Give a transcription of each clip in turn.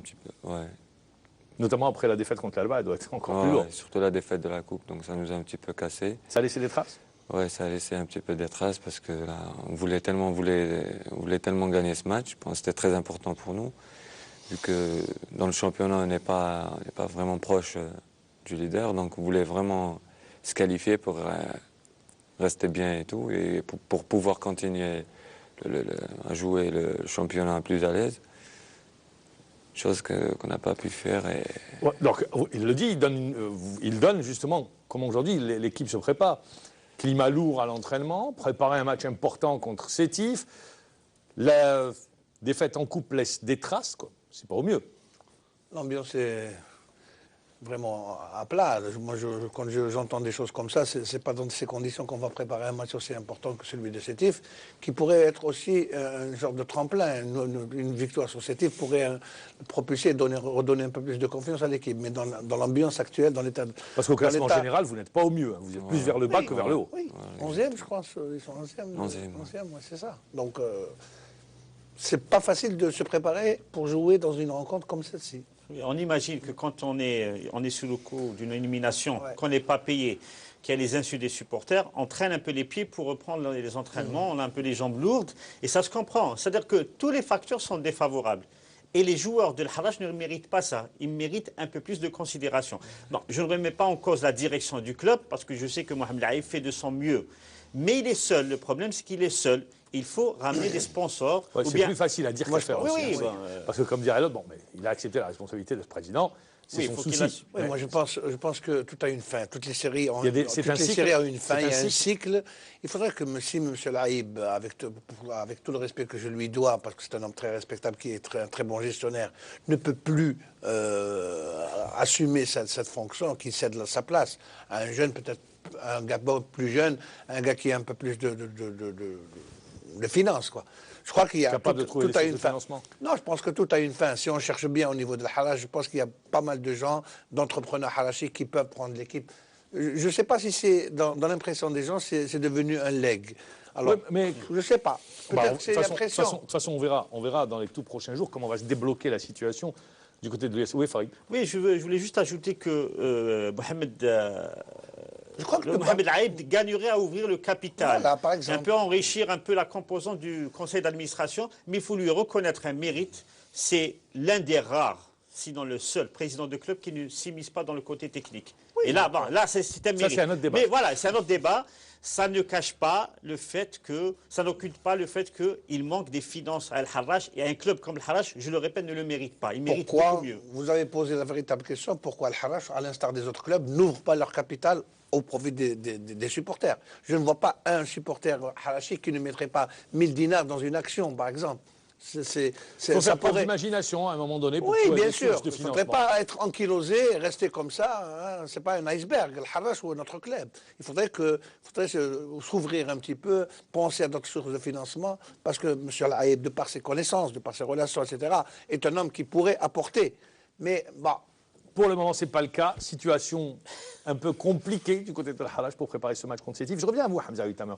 petit peu, ouais. Notamment après la défaite contre l'Alba, elle doit être encore Ouais, plus lourde. ouais, surtout la défaite de la Coupe, donc ça nous a un petit peu cassé. Ça a laissé des traces? Ouais, ça a laissé un petit peu des traces parce que là, on voulait tellement gagner ce match. Je pense que c'était très important pour nous, vu que dans le championnat, on n'est pas vraiment proche du leader, donc on voulait vraiment se qualifier pour rester bien et tout, et pour pouvoir continuer à jouer le championnat plus à l'aise. Chose qu'on n'a pas pu faire. Et... Ouais, donc, il le dit, il donne justement, comme aujourd'hui, l'équipe se prépare. Climat lourd à l'entraînement, préparer un match important contre Sétif. La défaite en coupe laisse des traces, quoi. C'est pas au mieux. L'ambiance est vraiment à plat. Moi, quand j'entends des choses comme ça, c'est pas dans ces conditions qu'on va préparer un match aussi important que celui de Sétif, qui pourrait être aussi un genre de tremplin. Une victoire sur Sétif pourrait propulser et redonner un peu plus de confiance à l'équipe. Mais dans l'ambiance actuelle, dans l'état... Parce qu'au classement général, vous n'êtes pas au mieux. Hein. Vous êtes plus vers le bas que vers le haut. Oui, 11e, je crois. Ils sont 11e. 11e, ouais, c'est ça. Donc, c'est pas facile de se préparer pour jouer dans une rencontre comme celle-ci. On imagine que quand on est sous le coup d'une élimination, Ouais. qu'on n'est pas payé, qu'il y a les insultes des supporters, on traîne un peu les pieds pour reprendre les entraînements, on a un peu les jambes lourdes, et ça se comprend. C'est-à-dire que tous les facteurs sont défavorables. Et les joueurs de l'Harrach ne méritent pas ça. Ils méritent un peu plus de considération. Bon, je ne remets pas en cause la direction du club, parce que je sais que Mohamed Laïf fait de son mieux. Mais il est seul. Le problème, c'est qu'il est seul. Il faut ramener des sponsors. Ouais, c'est plus facile à dire qu'à faire aussi. Oui, Hein. bon, Parce que comme dirait l'autre, bon, mais il a accepté la responsabilité de ce président. C'est son souci. Oui, moi je pense que tout a une fin. Toutes les séries ont, Il y a séries ont une fin, il y a un cycle. cycle. Il faudrait que si M. Laïb, avec tout le respect que je lui dois, parce que c'est un homme très respectable, qui est un très bon gestionnaire, ne peut plus assumer cette fonction, qu'il cède sa place à un jeune, peut-être un gars plus jeune, un gars qui a un peu plus de finances, quoi. Je crois qu'il y a Capable de trouver tout des a sources une de fin. financement. Non, je pense que tout a une fin. Si on cherche bien au niveau de la Harrach, je pense qu'il y a pas mal de gens, d'entrepreneurs harrachis qui peuvent prendre l'équipe. Je ne sais pas si c'est, dans l'impression des gens, c'est devenu un leg. Alors, mais je ne sais pas. Peut-être que c'est l'impression. De toute façon, on verra dans les tout prochains jours comment va se débloquer la situation du côté de l'US. Oui, Farid. Oui, je voulais juste ajouter que Je crois que Mohamed Laïb gagnerait à ouvrir le capital, Voilà, par exemple. un peu enrichir un peu la composante du conseil d'administration, mais il faut lui reconnaître un mérite. C'est l'un des rares, sinon le seul président de club qui ne s'immisce pas dans le côté technique. Oui, et là, bon, là c'est un mérite. c'est un autre débat. Mais voilà, c'est un autre débat. Ça ne cache pas le fait que, ça n'occulte pas le fait qu'il manque des finances à Al-Harrach, et un club comme Al-Harrach, je le répète, ne le mérite pas. Il mérite Pourquoi, beaucoup mieux. vous avez posé la véritable question, pourquoi Al-Harrach, à l'instar des autres clubs, n'ouvre pas leur capital au profit des supporters? Je ne vois pas un supporter harachi qui ne mettrait pas 1000 dinars dans une action, par exemple. Il faut faire preuve d'imagination à un moment donné pour Oui, trouver bien des sûr. sources de Il ne faudrait financement. pas être ankylosé et rester comme ça. Hein. Ce n'est pas un iceberg, le Harrach ou notre club. Il faudrait s'ouvrir un petit peu, penser à d'autres sources de financement, parce que M. Laïb, de par ses connaissances, de par ses relations, etc., est un homme qui pourrait apporter. Mais, bah, Pour le moment, ce n'est pas le cas. Situation un peu compliquée du côté de l'Harrach pour préparer ce match contre Sétif. Je reviens à vous, Hamza Huitamer.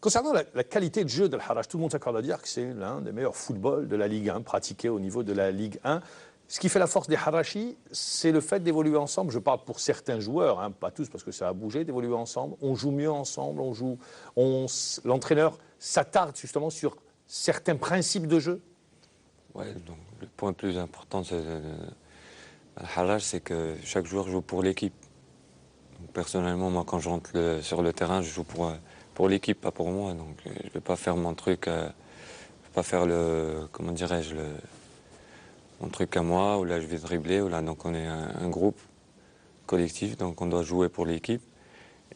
Concernant la qualité de jeu de l'Harrach, tout le monde s'accorde à dire que c'est l'un des meilleurs footballs de la Ligue 1, pratiqué au niveau de la Ligue 1. Ce qui fait la force des Harrachis, c'est le fait d'évoluer ensemble. Je parle pour certains joueurs, hein, pas tous parce que ça a bougé, d'évoluer ensemble. On joue mieux ensemble, l'entraîneur s'attarde justement sur certains principes de jeu. Ouais, donc le point le plus important de Al-Harrach, c'est que chaque joueur joue pour l'équipe. Personnellement, moi, quand je rentre sur le terrain, je joue pour l'équipe, pas pour moi. Donc, je ne vais pas faire mon truc, je vais pas faire comment dirais-je, mon truc à moi, ou là, je vais dribbler, ou là, donc on est un groupe collectif, donc on doit jouer pour l'équipe.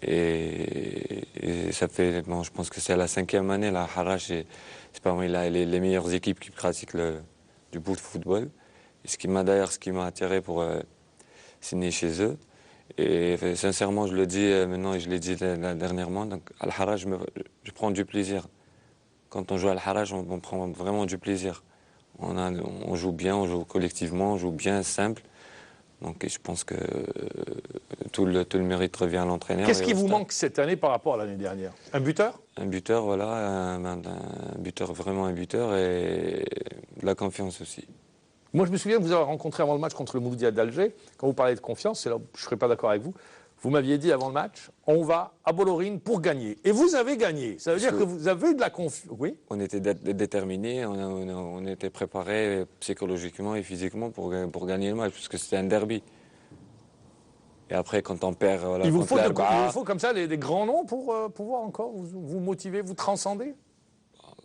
Et ça fait, bon, je pense que c'est à la 5e année, là, Harrach, c'est parmi les meilleures équipes qui pratiquent du football. Et ce qui m'a attiré pour signer chez eux. Et sincèrement, je le dis maintenant et je l'ai dit dernièrement, donc à Al-Harrach, je prends du plaisir. Quand on joue à Al-Harrach, on prend vraiment du plaisir. On joue bien, on joue collectivement, on joue bien, simple. Donc je pense que tout le mérite revient à l'entraîneur. Qu'est-ce qui vous manque cette année par rapport à l'année dernière? Un buteur? Un buteur, voilà, un buteur, vraiment un buteur, et de la confiance aussi. Moi, je me souviens de vous avoir rencontré avant le match contre le Mouloudia d'Alger. Quand vous parlez de confiance, c'est là où je ne serais pas d'accord avec vous. Vous m'aviez dit avant le match, on va à Bollorine pour gagner. Et vous avez gagné. Ça veut dire que vous avez de la confiance. Oui. On était déterminés, on était préparés psychologiquement et physiquement pour gagner le match, parce que c'était un derby. Et après, quand on perd, voilà, Il vous contre il vous faut comme ça des grands noms pour pouvoir encore vous motiver, vous transcender.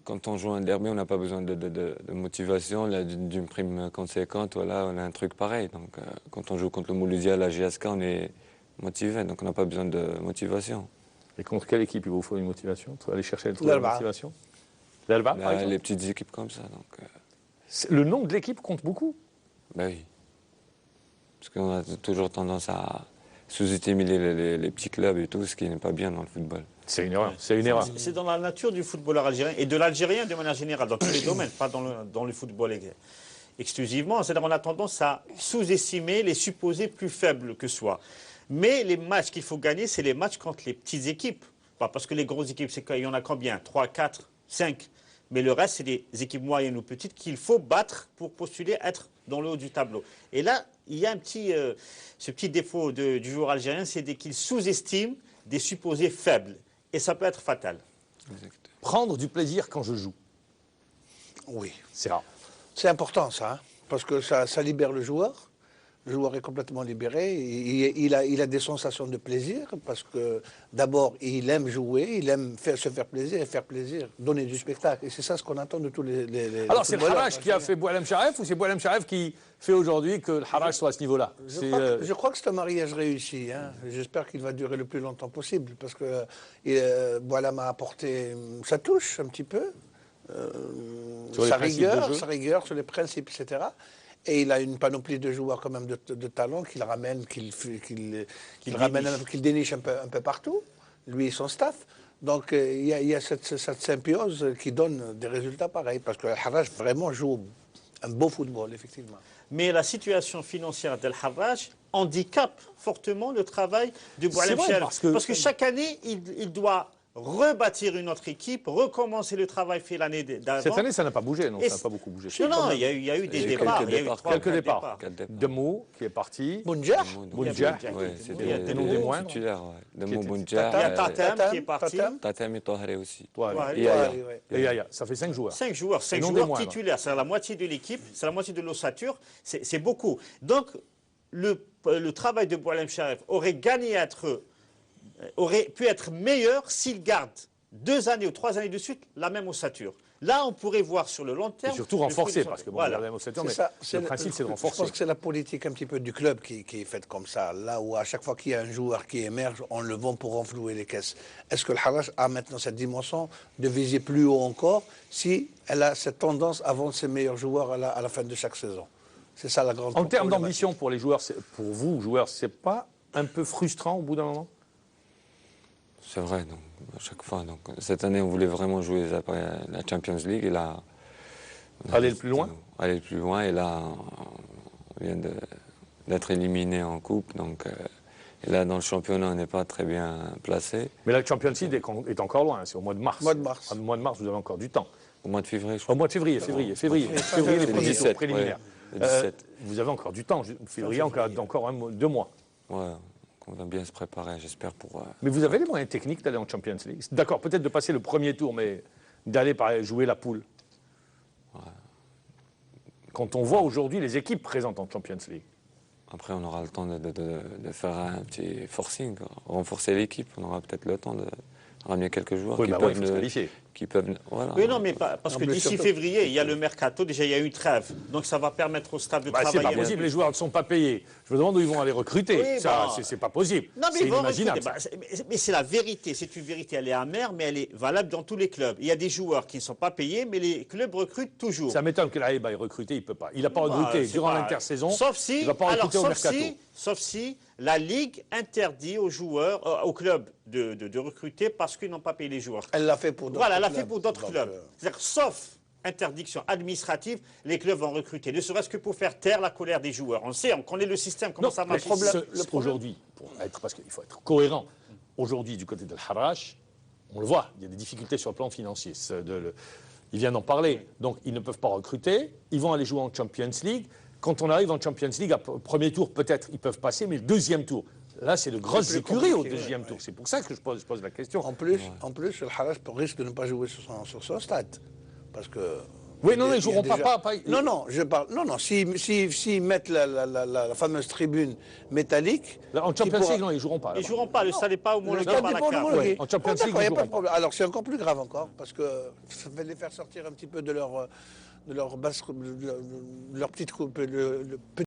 quand on joue un derby, on n'a pas besoin de motivation, là, d'une prime conséquente. Voilà, on a un truc pareil. Donc, quand on joue contre le Mouloudia, la GSK, on est motivé, donc on n'a pas besoin de motivation. Et contre quelle équipe il vous faut une motivation? Aller chercher la motivation. L'Alba, par exemple. Les petites équipes comme ça. Donc, le nom de l'équipe compte beaucoup. ben oui. Parce qu'on a toujours tendance à sous-estimer les petits clubs et tout, ce qui n'est pas bien dans le football. C'est une erreur. C'est une erreur. C'est dans la nature du footballeur algérien et de l'Algérien de manière générale, dans tous les domaines, pas dans le football exclusivement. C'est-à-dire qu'on a tendance à sous-estimer les supposés plus faibles que soi. Mais les matchs qu'il faut gagner, c'est les matchs contre les petites équipes. Pas parce que les grosses équipes, il y en a combien? 3, 4, 5. Mais le reste, c'est des équipes moyennes ou petites qu'il faut battre pour postuler à être dans le haut du tableau. Et là, il y a ce petit défaut du joueur algérien, c'est qu'il sous-estime des supposés faibles. Et ça peut être fatal. Exactement. Prendre du plaisir quand je joue. Oui. C'est rare. C'est important ça, hein, parce que ça libère le joueur. Le joueur est complètement libéré. Il a des sensations de plaisir parce que d'abord, il aime jouer, il aime se faire plaisir et faire plaisir, donner du spectacle. Et c'est ça ce qu'on attend de tous les Alors, c'est le footballeurs. Harrach qui a fait Boualem Charef ou c'est Boualem Charef qui fait aujourd'hui que le Harrach soit à ce niveau-là? Je crois que c'est un mariage réussi. Hein. J'espère qu'il va durer le plus longtemps possible parce que Boualem a apporté sa touche un petit peu, sa rigueur sur les principes, etc. Et il a une panoplie de joueurs quand même de talent qu'il ramène, qu'il déniche un peu partout, lui et son staff. Donc il y a cette symbiose qui donne des résultats pareils, parce que Harrach vraiment joue un beau football, effectivement. Mais la situation financière d'El Harrach handicape fortement le travail de Boualem Charef. Parce que chaque année, il doit rebâtir une autre équipe, recommencer le travail fait l'année d'avant. Cette année, ça n'a pas bougé, non? Ça n'a pas beaucoup bougé. Non, il y a eu des départs. Quelques départs. Demou qui est parti. Bounjah. C'était non des moindres. Demou, Il y a Tatem qui est parti. Tatem et Toharé aussi. Et Yaya. Ça fait 5 joueurs. 5 joueurs titulaires. C'est la moitié de l'équipe, c'est la moitié de l'ossature. C'est beaucoup. Donc, le travail de Boualem Charef aurait pu être meilleur s'il garde 2 années ou 3 années de suite la même ossature. Là, on pourrait voir sur le long terme... Et surtout renforcer, parce que voilà. la même ossature, mais le principe, c'est de renforcer. Je pense que c'est la politique un petit peu du club qui est faite comme ça. Là où à chaque fois qu'il y a un joueur qui émerge, on le vend pour renflouer les caisses. Est-ce que le Harrach a maintenant cette dimension de viser plus haut encore si elle a cette tendance à vendre ses meilleurs joueurs à la fin de chaque saison? C'est ça la grande... En termes d'ambition pour les joueurs, pour vous, joueurs, c'est pas un peu frustrant au bout d'un moment? C'est vrai, donc, à chaque fois. Donc, cette année, on voulait vraiment jouer la Champions League. Et là, aller le plus loin. Aller le plus loin. Et là, on vient d'être éliminé en coupe. Donc, et là, dans le championnat, on n'est pas très bien placé. Mais la Champions League est encore loin. C'est au mois de mars. Mois de mars. Au mois de mars, vous avez encore du temps. Au mois de février, je Au crois. mois de février, les premiers tours préliminaires. Le 17. Vous avez encore du temps. Février, encore 2 mois. Ouais. On va bien se préparer, j'espère, pour... Mais vous avez les moyens techniques d'aller en Champions League? D'accord, peut-être de passer le premier tour, mais d'aller jouer la poule. Ouais. Quand on voit aujourd'hui les équipes présentes en Champions League. Après, on aura le temps de faire un petit forcing, quoi. Renforcer l'équipe. On aura peut-être le temps de ramener quelques joueurs qui peuvent... Voilà. Oui, non, mais parce que d'ici février, il y a le mercato, déjà il y a eu une trève. Donc ça va permettre au staff de travailler. C'est pas possible, les joueurs ne sont pas payés. Je me demande où ils vont aller recruter. Oui, ça, c'est pas possible. C'est inimaginable. Mais c'est la vérité, c'est une vérité, elle est amère, mais elle est valable dans tous les clubs. Il y a des joueurs qui ne sont pas payés, mais les clubs recrutent toujours. Ça m'étonne que l'AEB aille recruter, il ne peut pas. Il n'a pas recruté durant l'intersaison. Il ne va pas recruter au mercato. Sauf si la Ligue interdit aux joueurs, aux clubs de recruter parce qu'ils n'ont pas payé les joueurs. Elle l'a fait pour d'autres clubs. Voilà, elle l'a fait pour d'autres clubs. C'est-à-dire, sauf interdiction administrative, les clubs vont recruter, ne serait-ce que pour faire taire la colère des joueurs. On sait, on connaît le système, comment ça marche. Aujourd'hui, parce qu'il faut être cohérent, aujourd'hui, du côté de Harrach, on le voit, il y a des difficultés sur le plan financier. Il vient d'en parler. Donc, ils ne peuvent pas recruter. Ils vont aller jouer en Champions League. Quand on arrive en Champions League, au premier tour, peut-être, ils peuvent passer, mais le deuxième tour, là, c'est de grosses plus écuries au compliqué, deuxième tour. C'est pour ça que je pose la question. En plus, le Harash risque de ne pas jouer sur son stade. Parce que. Oui, non, il y a ils joueront déjà- pas. Non, je parle. Non, s'ils mettent la fameuse tribune métallique. Là, en qui Champions pourra- League, non, ils joueront pas. Ils ne là-bas. joueront pas, le stade n'est pas Le homologué stade par n'est la pas CAF. homologué. Ouais, en Champions D'accord, League, il y a ils pas de joueront problème. Alors c'est encore plus grave encore, parce que ça va les faire sortir un petit peu de leur petite coupe, le